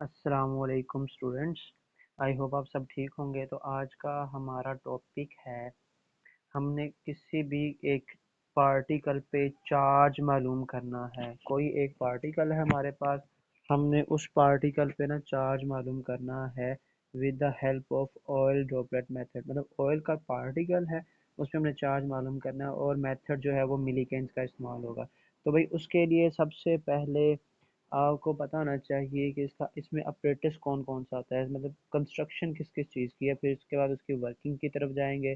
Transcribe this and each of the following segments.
अस्सलामुअलैकुम students. I hope आप सब ठीक होंगे। तो आज का हमारा टॉपिक है, हमने किसी भी एक पार्टिकल पे चार्ज मालूम करना है। कोई एक पार्टिकल है हमारे पास, हमने उस पार्टिकल पे ना चार्ज मालूम करना है with the help of oil droplet method. मतलब ऑयल का पार्टिकल है, उस पर हमने चार्ज मालूम करना है और मेथड जो है वो मिलीकेन्स का इस्तेमाल होगा। तो भाई उसके लिए सबसे पहले आपको पता होना चाहिए कि इसमें अप्रेटिस कौन कौन सा आता है, मतलब कंस्ट्रक्शन किस किस चीज़ की है। फिर इसके बाद उसकी वर्किंग की तरफ जाएंगे,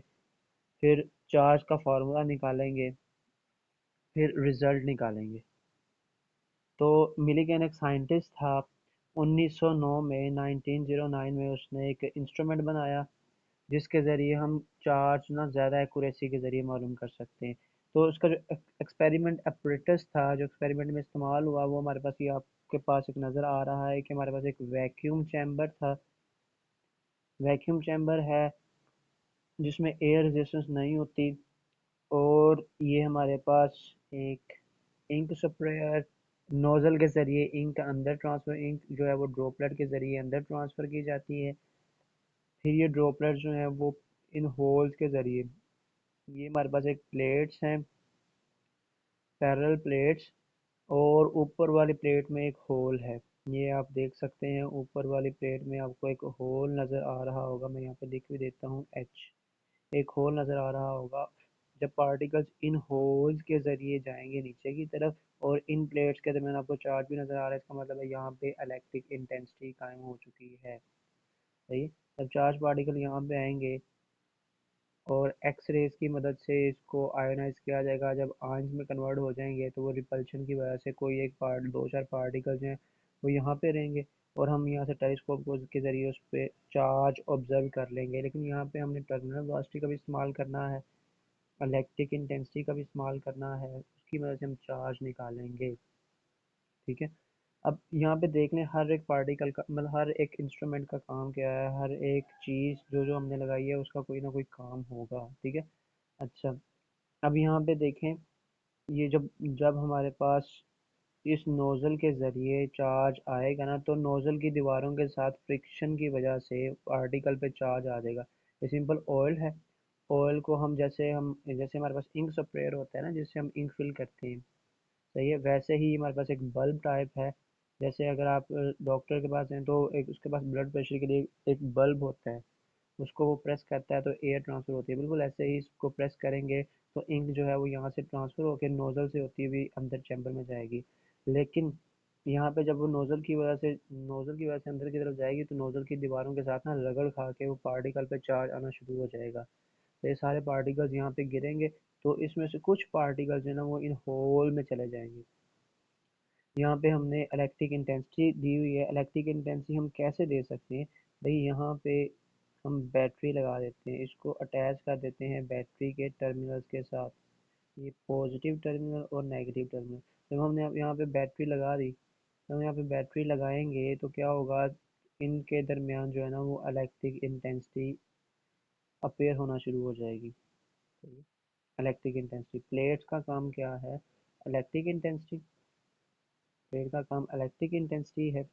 फिर चार्ज का फार्मूला निकालेंगे, फिर रिजल्ट निकालेंगे। तो मिलीगन एक साइंटिस्ट था। 1909 में 1909 में उसने एक इंस्ट्रूमेंट बनाया जिसके ज़रिए हम चार्ज ना ज़्यादा एक्यूरेसी के ज़रिए मालूम कर सकते हैं। तो उसका जो एक्सपेरिमेंट अपरेटस था, जो एक्सपेरिमेंट में इस्तेमाल हुआ, वो हमारे पास ये आपके पास एक नज़र आ रहा है कि हमारे पास एक वैक्यूम चैम्बर था। वैक्यूम चैम्बर है जिसमें एयर रेजिस्टेंस नहीं होती, और ये हमारे पास एक इंक स्प्रेयर, नोजल के ज़रिए इंक अंदर ट्रांसफ़र, इंक जो है वो ड्रॉपलेट के ज़रिए अंदर ट्रांसफ़र की जाती है। फिर ये ड्रॉपलेट जो है वो इन होल्स के ज़रिए, ये हमारे पास एक प्लेट्स हैं, पैरेलल प्लेट्स, और ऊपर वाली प्लेट में एक होल है। ये आप देख सकते हैं, ऊपर वाली प्लेट में आपको एक होल नज़र आ रहा होगा। मैं यहाँ पे लिख भी देता हूँ, एच, एक होल नज़र आ रहा होगा। जब पार्टिकल्स इन होल्स के ज़रिए जाएंगे नीचे की तरफ, और इन प्लेट्स के दरमियान आपको चार्ज भी नज़र आ रहा है, इसका मतलब है यहाँ पे इलेक्ट्रिक इंटेंसिटी कायम हो चुकी है। सही। जब चार्ज पार्टिकल यहाँ पे आएंगे और एक्स रेज की मदद से इसको आयोनाइज किया जाएगा, जब आयंस में कन्वर्ट हो जाएंगे तो वो रिपल्शन की वजह से कोई एक पार्ट, दो चार पार्टिकल्स हैं वो यहाँ पे रहेंगे, और हम यहाँ से टेलीस्कोप के ज़रिए उस पर चार्ज ऑब्जर्व कर लेंगे। लेकिन यहाँ पे हमने टर्मिनल वेलोसिटी का भी इस्तेमाल करना है, इलेक्ट्रिक इंटेंसिटी का भी इस्तेमाल करना है, उसकी वजह से हम चार्ज निकालेंगे। ठीक है। अब यहाँ पे देख लें, हर एक पार्टिकल का मतलब हर एक इंस्ट्रूमेंट का काम क्या है, हर एक चीज़ जो जो हमने लगाई है उसका कोई ना कोई काम होगा। ठीक है। अच्छा, अब यहाँ पे देखें, ये जब जब हमारे पास इस नोज़ल के ज़रिए चार्ज आएगा ना, तो नोज़ल की दीवारों के साथ फ्रिक्शन की वजह से पार्टिकल पे चार्ज आ जाएगा। ये सिंपल ऑयल है। ऑयल को हम जैसे हमारे पास इंक स्प्रेयर होता है ना, जिससे हम इंक फिल करते हैं, सही है, वैसे ही हमारे पास एक बल्ब टाइप है। जैसे अगर आप डॉक्टर के पास हैं तो एक उसके पास ब्लड प्रेशर के लिए एक बल्ब होता है, उसको वो प्रेस करता है तो एयर ट्रांसफ़र होती है। बिल्कुल ऐसे ही इसको प्रेस करेंगे तो इंक जो है वो यहाँ से ट्रांसफ़र होकर नोज़ल से होती हुई अंदर चैम्बर में जाएगी। लेकिन यहाँ पे जब वो नोज़ल की वजह से अंदर की तरफ जाएगी, तो नोज़ल की दीवारों के साथ ना रगड़ खा के वो पार्टिकल पे चार्ज आना शुरू हो जाएगा। तो ये सारे पार्टिकल्स यहाँ पे गिरेंगे, तो इसमें से कुछ पार्टिकल्स जो है ना वो इन होल में चले जाएंगे। यहाँ पे हमने इलेक्ट्रिक इंटेंसिटी दी हुई है। इलेक्ट्रिक इंटेंसिटी हम कैसे दे सकते हैं भाई, यहाँ पे हम बैटरी लगा देते हैं, इसको अटैच कर देते हैं बैटरी के टर्मिनल्स के साथ, ये पॉजिटिव टर्मिनल और नेगेटिव टर्मिनल। जब हमने अब यहाँ पे बैटरी लगा दी, जब हम यहाँ पे बैटरी लगाएंगे तो क्या होगा, इनके दरमियान जो है ना वो इलेक्ट्रिक इंटेंसिटी अपेयर होना शुरू हो जाएगी। इलेक्ट्रिक इंटेंसिटी, प्लेट्स का काम क्या है, इलेक्ट्रिक इंटेंसिटी, प्लेट का काम इलेक्ट्रिक इंटेंसिटी है।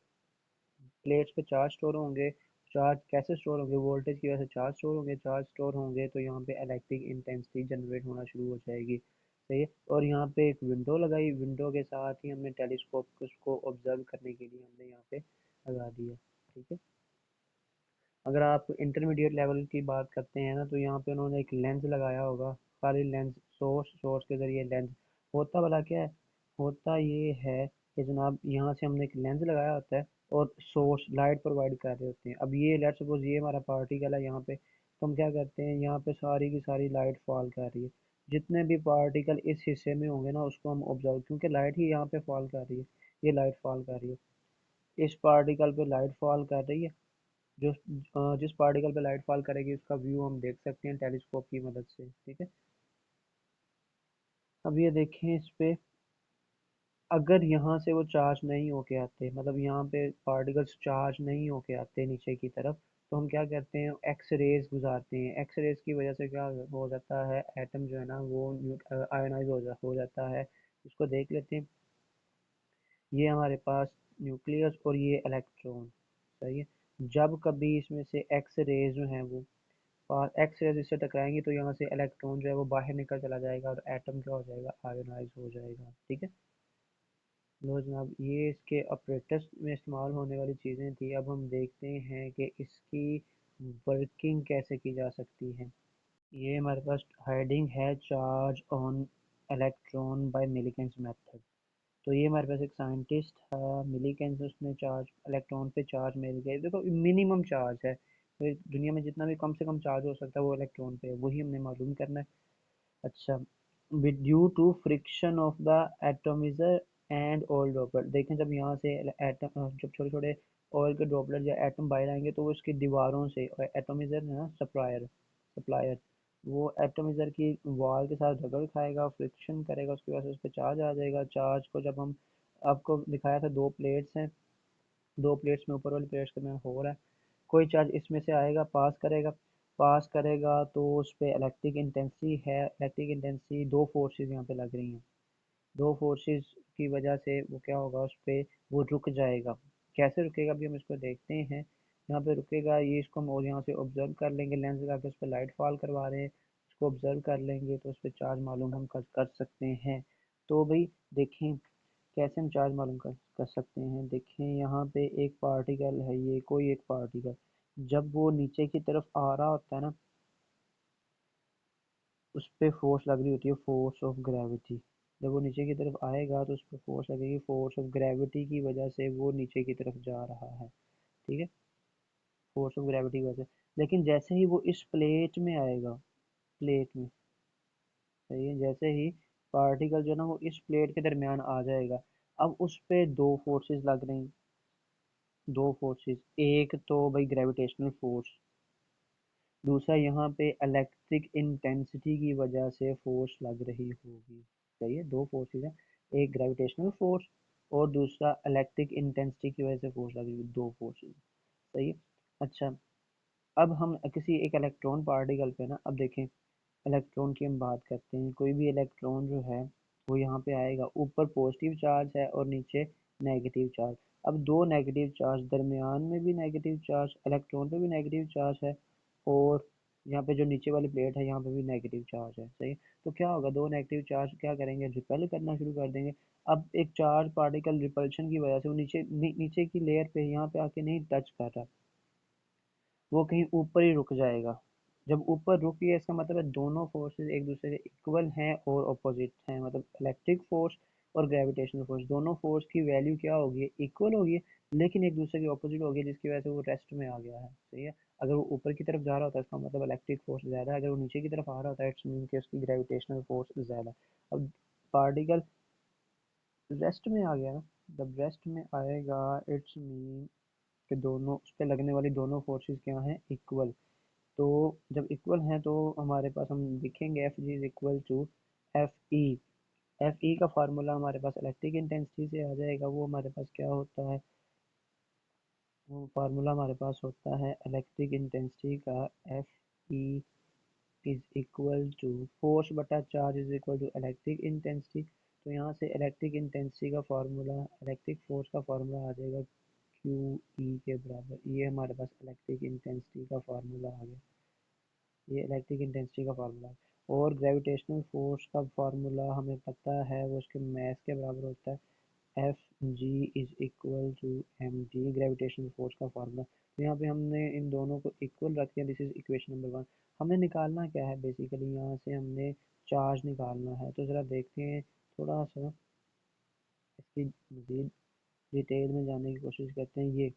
प्लेट्स पे चार्ज स्टोर होंगे। चार्ज कैसे स्टोर होंगे, वोल्टेज की वजह से चार्ज स्टोर होंगे। चार्ज स्टोर होंगे तो यहाँ पे इलेक्ट्रिक इंटेंसिटी जनरेट होना शुरू हो जाएगी। सही है। और यहाँ पे एक विंडो लगाई, विंडो के साथ ही हमने टेलीस्कोप उसको ऑब्जर्व करने के लिए हमने यहाँ पे लगा दिया। ठीक है। अगर आप इंटरमीडिएट लेवल की बात करते हैं ना, तो यहाँ पे उन्होंने एक लेंस लगाया होगा, खाली लेंस, सोर्स के ज़रिए लेंस। होता भला क्या है, होता ये है कि जनाब यहाँ से हमने एक लेंस लगाया होता है और सोर्स लाइट प्रोवाइड कर रहे होते हैं। अब ये लेट्स सपोज ये हमारा पार्टिकल है यहाँ पे, तो हम क्या करते हैं, यहाँ पे सारी की सारी लाइट फॉल कर रही है। जितने भी पार्टिकल इस हिस्से में होंगे ना उसको हम ऑब्जर्व, क्योंकि लाइट ही यहाँ पे फॉल कर रही है, ये लाइट फॉल कर रही है, इस पार्टिकल पे लाइट फॉल कर रही है। जिस पार्टिकल पे लाइट फॉल करेगी उसका व्यू हम देख सकते हैं टेलीस्कोप की मदद से। ठीक है। अब ये देखें इस पे, अगर यहाँ से वो चार्ज नहीं होके आते, मतलब यहाँ पे पार्टिकल्स चार्ज नहीं होके आते नीचे की तरफ, तो हम क्या करते हैं, एक्स रेज गुजारते हैं। एक्स रेज की वजह से क्या हो जाता है, एटम जो है ना वो आयोनाइज हो जाता है। इसको देख लेते हैं, ये हमारे पास न्यूक्लियस और ये इलेक्ट्रॉन। सही है। जब कभी इसमें से एक्स रेज जो हैं वो और एक्स रेज इससे टकराएंगी तो यहाँ से इलेक्ट्रॉन जो है वो बाहर निकल चला जाएगा और एटम क्या हो जाएगा, आयोनाइज हो जाएगा। ठीक है। लो जनाब, ये इसके ऑपरेटर्स में इस्तेमाल होने वाली चीज़ें थी। अब हम देखते हैं कि इसकी वर्किंग कैसे की जा सकती है। ये हमारे पास हेडिंग है charge on electron by Millikan's method. तो ये हमारे पास एक साइंटिस्ट था मिलीकेन्स, उसने चार्ज इलेक्ट्रॉन पे चार्ज मिल गए। देखो मिनिमम चार्ज है तो दुनिया में जितना भी कम से कम चार्ज हो सकता है वो इलेक्ट्रॉन पे है, वही हमने मालूम करना है। अच्छा, with due to friction of the atomiser and oil droplet. देखें जब यहाँ से एटम, जब छोटे छोटे ऑयल के ड्रॉपलेट या एटम बाहर आएंगे तो वो इसकी दीवारों से, एटोमिज़र है ना सप्लायर, सप्लायर वो एटोमिज़र की वॉल के साथ रगड़ खाएगा, फ्रिक्शन करेगा, उसकी वजह से उस पर चार्ज आ जाएगा। चार्ज को जब हम, आपको दिखाया था दो प्लेट्स हैं, दो प्लेट्स में ऊपर वाली प्लेट्स के में हो रहा है, कोई चार्ज इसमें से आएगा, पास करेगा, पास करेगा तो उस पर इलेक्ट्रिक इंटेंसिटी है, इलेक्ट्रिक इंटेंसिटी दो फोर्सेस यहाँ पे लग रही हैं, दो फोर्सेस की वजह से वो क्या होगा उस पर, वो रुक जाएगा। कैसे रुकेगा अभी हम इसको देखते हैं। यहाँ पे रुकेगा ये, इसको हम और यहाँ से ऑब्जर्व कर लेंगे, लेंस लगा के उस पर लाइट फॉल करवा रहे हैं, इसको ऑब्जर्व कर लेंगे तो उस पर चार्ज मालूम हम कर सकते हैं। तो भाई देखें कैसे हम चार्ज मालूम कर सकते हैं। देखें यहाँ पे एक पार्टिकल है, ये कोई एक पार्टिकल जब वो नीचे की तरफ आ रहा होता है ना, उस पर फोर्स लग रही होती है, फोर्स ऑफ ग्रेविटी। जब वो नीचे की तरफ आएगा तो उस पर फोर्स लगेगी, फोर्स ऑफ ग्रेविटी की वजह से वो नीचे की तरफ जा रहा है। ठीक है, फोर्स ऑफ ग्रेविटी की वजह से। लेकिन जैसे ही वो इस प्लेट में आएगा, प्लेट में, सही है, जैसे ही पार्टिकल जो है ना वो इस प्लेट के दरमियान आ जाएगा, अब उस पे दो फोर्सेस लग रही, दो फोर्सेस, एक तो भाई ग्रेविटेशनल फोर्स, दूसरा यहाँ पे इलेक्ट्रिक इंटेंसिटी की वजह से फोर्स लग रही होगी। सही है, दो फोर्सेस हैं, एक ग्रेविटेशनल फोर्स और दूसरा इलेक्ट्रिक इंटेंसिटी की वजह से फोर्स लग रही है, दो फोर्सेस। सही है। अच्छा, अब हम किसी एक इलेक्ट्रॉन पार्टिकल पे ना, अब देखें इलेक्ट्रॉन की हम बात करते हैं, कोई भी इलेक्ट्रॉन जो है वो यहाँ पे आएगा, ऊपर पॉजिटिव चार्ज है और नीचे नेगेटिव चार्ज। अब दो नेगेटिव चार्ज, दरमियान में भी नेगेटिव चार्ज, इलेक्ट्रॉन पे भी नेगेटिव चार्ज है, और यहाँ पे जो नीचे वाली प्लेट है यहाँ पे भी नेगेटिव चार्ज है। सही। तो क्या होगा, दो नेगेटिव चार्ज क्या करेंगे, रिपेल करना शुरू कर देंगे। अब एक चार्ज पार्टिकल रिपल्शन की वजह से वो नीचे की लेयर पे यहाँ पे आके नहीं टच कर रहा, वो कहीं ऊपर ही रुक जाएगा। जब ऊपर रुक गया इसका मतलब है दोनों फोर्सेस एक दूसरे के इक्वल हैं और अपोजिट हैं, मतलब इलेक्ट्रिक फोर्स और ग्रेविटेशनल फोर्स, दोनों फोर्स की वैल्यू क्या होगी, इक्वल होगी, लेकिन एक दूसरे के ऑपोजिट होगी, जिसकी वजह से वो रेस्ट में आ गया है। सही है। अगर वो ऊपर की तरफ जा रहा होता है इसका मतलब इलेक्ट्रिक फोर्स ज़्यादा है, अगर वो नीचे की तरफ आ रहा होता है इट्स मीन कि उसकी ग्रेविटेशनल फोर्स ज़्यादा है। अब पार्टिकल रेस्ट में आ गया ना, जब रेस्ट में आएगा इट्स मीन कि दोनों उस पर लगने वाली दोनों फोर्सेस क्या हैं, इक्वल। तो जब इक्वल हैं तो हमारे पास हम लिखेंगे F G is equal to F E. F E का फार्मूला हमारे पास इलेक्ट्रिक इंटेंसिटी से आ जाएगा, वो हमारे पास क्या होता है, वो फार्मूला हमारे पास होता है इलेक्ट्रिक इंटेंसिटी का, F E is equal to force बटा charge is equal to electric intensity. तो यहाँ से इलेक्ट्रिक इंटेंसिटी का फार्मूला, इलेक्ट्रिक फोर्स का फार्मूला आ जाएगा क्यू ई के बराबर। ये हमारे पास इलेक्ट्रिक इंटेंसिटी का फार्मूला आ गया, ये इलेक्ट्रिक इंटेंसिटी का फार्मूला है। और ग्रेविटेशनल फोर्स का फार्मूला हमें पता है, वो उसके मैथ के बराबर होता है, F G is equal to M D, gravitational force का फार्मूला। तो यहाँ पे हमने इन दोनों को इक्वल रख दिया, this is equation number one. हमें निकालना क्या है, बेसिकली यहाँ से हमने चार्ज निकालना है। तो ज़रा देखते हैं, थोड़ा सा इसकी मज़ीद डिटेल में जाने की कोशिश करते हैं। ये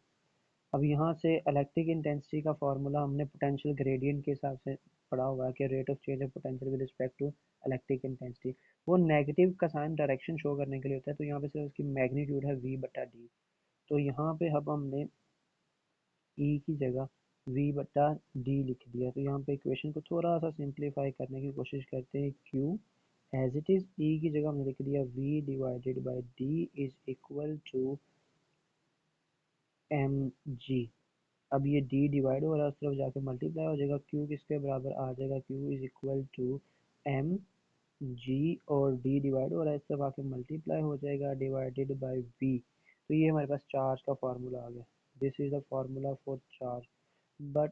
अब यहाँ से इलेक्ट्रिक इंटेंसिटी का फार्मूला हमने पोटेंशियल ग्रेडियंट के हिसाब से पढ़ा हुआ है कि rate of change of potential with respect to electric intensity. वो नेगेटिव का साइन डायरेक्शन शो करने के लिए होता है, तो यहाँ पे सिर्फ उसकी मैग्नीट्यूड है v बटा डी। तो यहाँ पे अब हमने e की जगह v बटा डी लिख दिया। तो यहाँ पे इक्वेशन को थोड़ा सा सिंप्लीफाई करने की कोशिश करते हैं। q as it is, e की जगह हमने लिख दिया v divided by d is equal to m g. अब ये d डिवाइड हो रहा है, उस तरफ जाके मल्टीप्लाई हो जाएगा, q किसके बराबर आ जाएगा, q is equal to m g, और d डिवाइड हो रहा है, इस तरफ आके मल्टीप्लाई हो जाएगा डिवाइडेड बाय v। तो ये हमारे पास चार्ज का फार्मूला आ गया। This is the formula for charge, but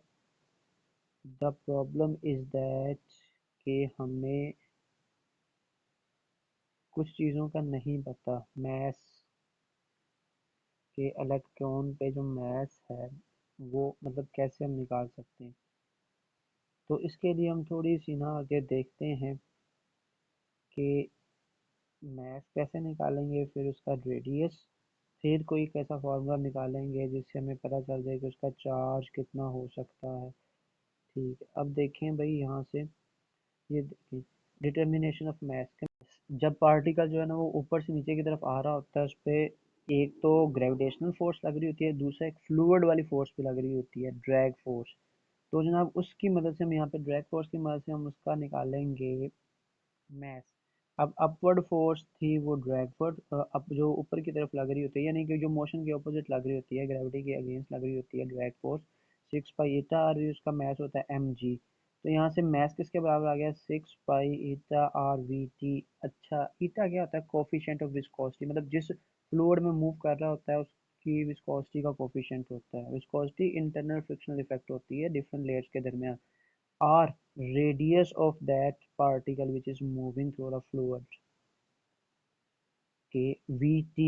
the problem is that कि हमें कुछ चीज़ों का नहीं पता। मैथ्स के इलेक्ट्रॉन पे जो मैथ्स है वो मतलब कैसे हम निकाल सकते हैं। तो इसके लिए हम थोड़ी सी ना आगे देखते हैं कि मैथ्स कैसे निकालेंगे, फिर उसका रेडियस, फिर कोई कैसा फार्मूला निकालेंगे जिससे हमें पता चल जाए कि उसका चार्ज कितना हो सकता है। ठीक है, अब देखें भाई यहाँ से, ये देखें डिटर्मिनेशन ऑफ मैथ्स। जब पार्टिकल जो है ना वो ऊपर से नीचे की तरफ आ रहा होता है, उस पर एक तो ग्रेविटेशनल फोर्स लग रही होती है, दूसरा एक फ्लूइड वाली फोर्स भी लग रही होती है, ड्रैग फोर्स। तो जनाब उसकी मदद से हम यहाँ पे ड्रैग फोर्स की मदद से हम उसका निकालेंगे मैथ। अब अपवर्ड फोर्स थी वो ड्रैग फोर्स, अब जो ऊपर की तरफ लग रही होती है, यानी कि जो मोशन के ऑपोजिट लग रही होती है, ग्रेविटी के अगेंस्ट लग रही होती है, drag force 6 pi eta r v, उसका मैथ होता है एम जी। तो यहाँ से मैथ किसके बराबर आ गया, 6 pi eta r we T. अच्छा, ईटा क्या होता है, कोफिशिएंट ऑफ विस्कोसिटी, मतलब जिस फ्लूइड में मूव कर रहा होता है उसकी विस्कोसिटी का कोफिशिएंट होता है। विस्कोसिटी इंटरनल फ्रिक्शनल इफेक्ट होती है डिफरेंट लेयर्स के दरमियान। R, radius of that particle which is moving through a fluid. Okay, Vt,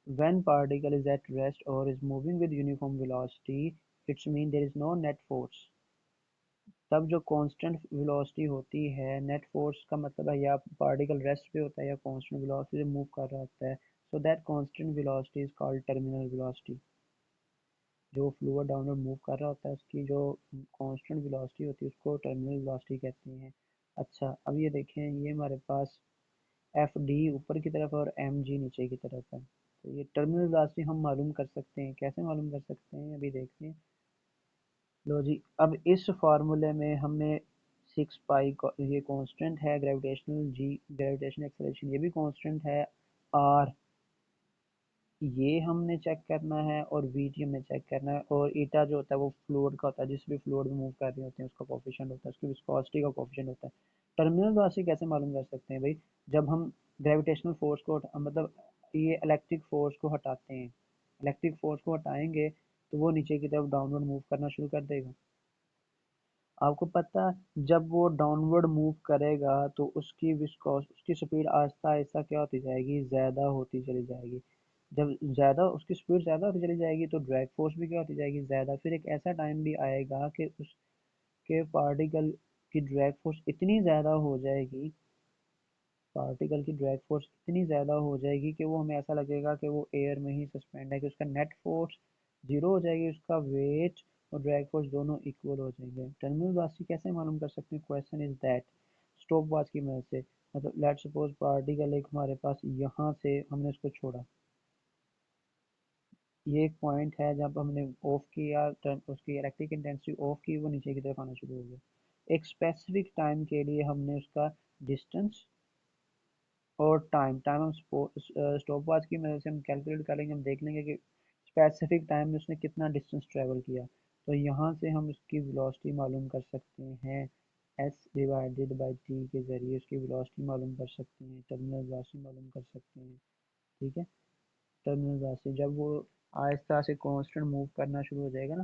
when particle is at rest or is moving with uniform velocity, it's mean there is no net force. तब जो constant velocity होती है, net force का मतलब है या particle rest पे होता है या कांस्टेंट वेलोसिटी से मूव कर रहा होता है, so that constant velocity is called terminal velocity. जो फ्लूइड डाउनवर्ड मूव कर रहा होता है उसकी जो कांस्टेंट वेलोसिटी होती है उसको टर्मिनल वेलोसिटी कहते हैं। अच्छा, अब ये देखें, ये हमारे पास एफ डी ऊपर की तरफ है और एम जी नीचे की तरफ है। तो ये टर्मिनल वेलोसिटी हम मालूम कर सकते हैं, कैसे मालूम कर सकते हैं अभी देखते हैं। लो जी, अब इस फार्मूले में हमने 6 पाई ये कांस्टेंट है, ग्रेविटेशनल जी, ग्रेविटेशनल एक्सेलरेशन ये भी कांस्टेंट है, आर ये हमने चेक करना है, और वी टी हमने चेक करना है, और ईटा जो होता है वो फ्लूइड का होता है, जिस भी फ्लूइड में मूव कर रहे होते हैं उसका कोफिशिएंट होता है, उसकी विस्कोसिटी का कोफिशिएंट होता है। टर्मिनल वेलोसिटी कैसे मालूम कर सकते हैं भाई, जब हम ग्रेविटेशनल फोर्स को मतलब ये इलेक्ट्रिक फोर्स को हटाते हैं, इलेक्ट्रिक फोर्स को हटाएंगे तो वो नीचे की तरफ डाउनवर्ड मूव करना शुरू कर देगा। आपको पता है जब वो डाउनवर्ड मूव करेगा तो उसकी स्पीड आहिस्ता आहिस्ता क्या होती जाएगी, ज़्यादा होती चली जाएगी। जब ज़्यादा उसकी स्पीड ज़्यादा होती चली जाएगी तो ड्रैग फोर्स भी क्या होती जाएगी, ज़्यादा। फिर एक ऐसा टाइम भी आएगा कि उसके पार्टिकल की ड्रैग फोर्स इतनी ज़्यादा हो जाएगी, पार्टिकल की ड्रैग फोर्स इतनी ज़्यादा हो जाएगी कि वो हमें ऐसा लगेगा कि वो एयर में ही सस्पेंड है, कि उसका नेट फोर्स जीरो हो जाएगी, उसका वेट और ड्रैग फोर्स दोनों इक्वल हो जाएंगे। टर्मिनल वेलोसिटी कैसे मालूम कर सकते हैं, question is that, stop watch की मदद से। मतलब लेट्स सपोज पार्टिकल एक हमारे पास यहाँ से हमने उसको छोड़ा, ये एक पॉइंट है जब हमने ऑफ किया, उसकी इलेक्ट्रिक इंटेंसिटी ऑफ की, वो नीचे की तरफ आना शुरू हो गया। एक स्पेसिफिक टाइम के लिए हमने उसका डिस्टेंस और टाइम टाइम हम स्टॉप वॉच की मदद से हम कैलकुलेट करेंगे, हम देख लेंगे कि स्पेसिफिक टाइम में उसने कितना डिस्टेंस ट्रेवल किया। तो यहाँ से हम उसकी वेलोसिटी मालूम कर सकते हैं, एस डिवाइडेड बाई टी के ज़रिए उसकी वेलोसिटी मालूम कर सकते हैं, टर्मिनल वेलोसिटी मालूम कर सकते हैं। ठीक है, टर्मिनल वेलोसिटी जब वो आहिस्ता से कांस्टेंट मूव करना शुरू हो जाएगा ना,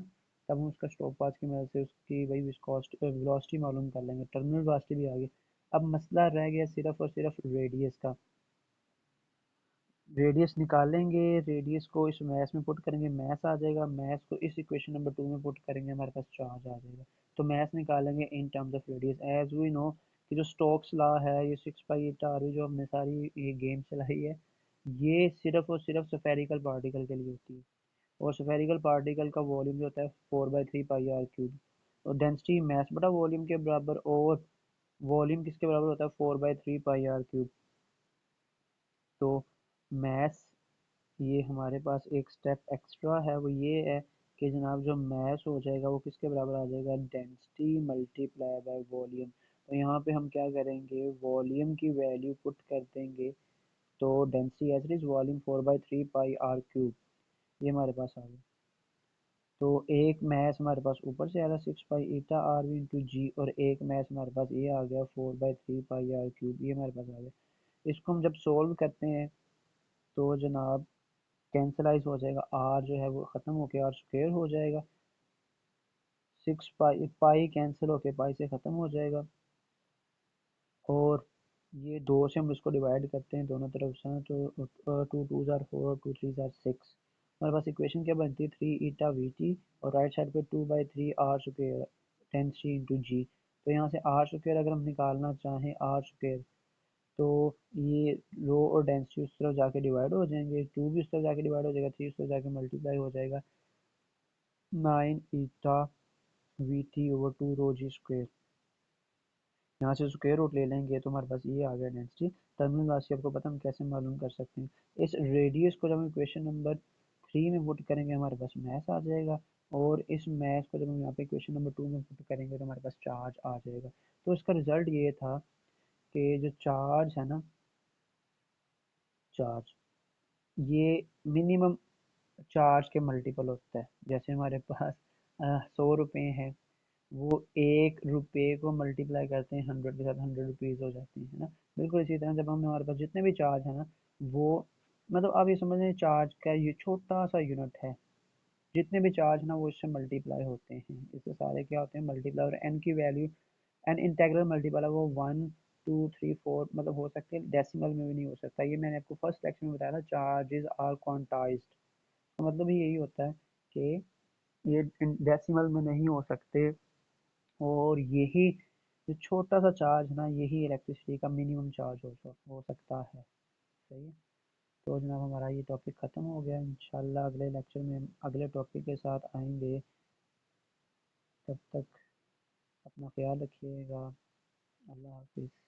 तब हम उसका स्टॉप वॉच की मदद से उसकी वही वेलोसिटी मालूम कर लेंगे, टर्मिनल वेलोसिटी भी आ गई। अब मसला रह गया सिर्फ और सिर्फ रेडियस का। रेडियस निकालेंगे, रेडियस को इस मैथ में पुट करेंगे, मैथ आ जाएगा, मैथ को इस इक्वेशन नंबर 2 में पुट करेंगे, हमारे पास चार्ज आ जाएगा। तो मैथ निकालेंगे in terms of radius, as we know कि जो स्टोक्स लॉ है, ये 6 पाई ईटा जो हमने सारी ये गेम चलाई है, ये सिर्फ और सिर्फ स्फेरिकल पार्टिकल के लिए होती है। और स्फेरिकल पार्टिकल का वॉल्यूम जो होता है 4/3 पाई आर क्यूब, और डेंसिटी मैथ बटा वॉल्यूम के बराबर, और वॉल्यूम किसके बराबर होता है, 4/3 पाई आर क्यूब। तो मैथ, ये हमारे पास एक स्टेप एक्स्ट्रा है, वो ये है कि जनाब जो मैथ हो जाएगा वो किसके बराबर आ जाएगा, डेंसिटी मल्टीप्लाई बाय वॉल्यूम। तो यहाँ पे हम क्या करेंगे, वॉल्यूम की वैल्यू पुट कर देंगे, तो density as it is volume 4/3 pi r cube, ये हमारे पास आ गया। तो एक मैथ हमारे पास ऊपर से आ रहा है 6 pi eta r we into जी, और एक मैथ हमारे पास ये आ गया 4/3 पाई आर क्यूब, ये हमारे पास आ गया। इसको हम जब सोल्व करते हैं तो जनाब कैंसलाइज हो जाएगा, आर जो है वो ख़त्म होके आर स्क्वेयर हो जाएगा, 6 पाई, पाई कैंसिल होके पाई से ख़त्म हो जाएगा, और ये 2 से हम इसको डिवाइड करते हैं दोनों तरफ से, तो 2 2 ज़ार 4, 2 3 ज़ार 6, हमारे पास इक्वेशन क्या बनती है 3 ईटा वी टी, और राइट साइड पे 2/3 r² 10c × g। तो यहाँ से r² अगर हम निकालना चाहें r², तो ये रो और डेंसिटी उस तरफ जाके डिवाइड हो जाएंगे, 2 भी उस तरफ जाके डिवाइड हो जाएगा, 3 उस तरफ जाके मल्टीप्लाई हो जाएगा, 9 ईटा वी टी/2 रो जी²। यहाँ से स्क्वायर रूट ले लेंगे तो हमारे पास ये आ गया डेंसिटी। टर्मिनल राशि आपको पता हम कैसे मालूम कर सकते हैं, इस रेडियस को जब हम इक्वेशन नंबर 3 में पुट करेंगे हमारे पास मैथ आ जाएगा, और इस मैथ को जब हम यहाँ पे इक्वेशन नंबर 2 में पुट करेंगे तो हमारे पास चार्ज आ जाएगा। तो इसका रिजल्ट ये था कि जो चार्ज है ना, चार्ज ये मिनिमम चार्ज के मल्टीपल होता है। जैसे हमारे पास 100 रुपये हैं, वो 1 रुपये को मल्टीप्लाई करते हैं 100 के साथ, 100 रुपीज़ हो जाती है ना। बिल्कुल इसी तरह जब हम हमारे पास जितने भी चार्ज है ना, वो मतलब आप ये समझ लें चार्ज का ये छोटा सा यूनिट है, जितने भी चार्ज ना वो इससे मल्टीप्लाई होते हैं, इससे सारे क्या होते हैं मल्टीप्लाई, और एन की वैल्यू, एन इंटेग्रल मल्टीपल है वो 1 2 3 4 मतलब हो सकते हैं, डेसिमल में भी नहीं हो सकता। ये मैंने आपको फर्स्ट लेक्चर में बताया था, चार्जेस आर क्वांटाइज्ड, तो मतलब ही यही होता है कि ये डेसिमल में नहीं हो सकते, और यही जो छोटा सा चार्ज है ना, यही इलेक्ट्रिसिटी का मिनिमम चार्ज हो सकता है। सही है। तो जनाब हमारा ये टॉपिक ख़त्म हो गया, इंशाल्लाह अगले लेक्चर में हम अगले टॉपिक के साथ आएंगे। तब तक अपना ख्याल रखिएगा। अल्लाह हाफिज़।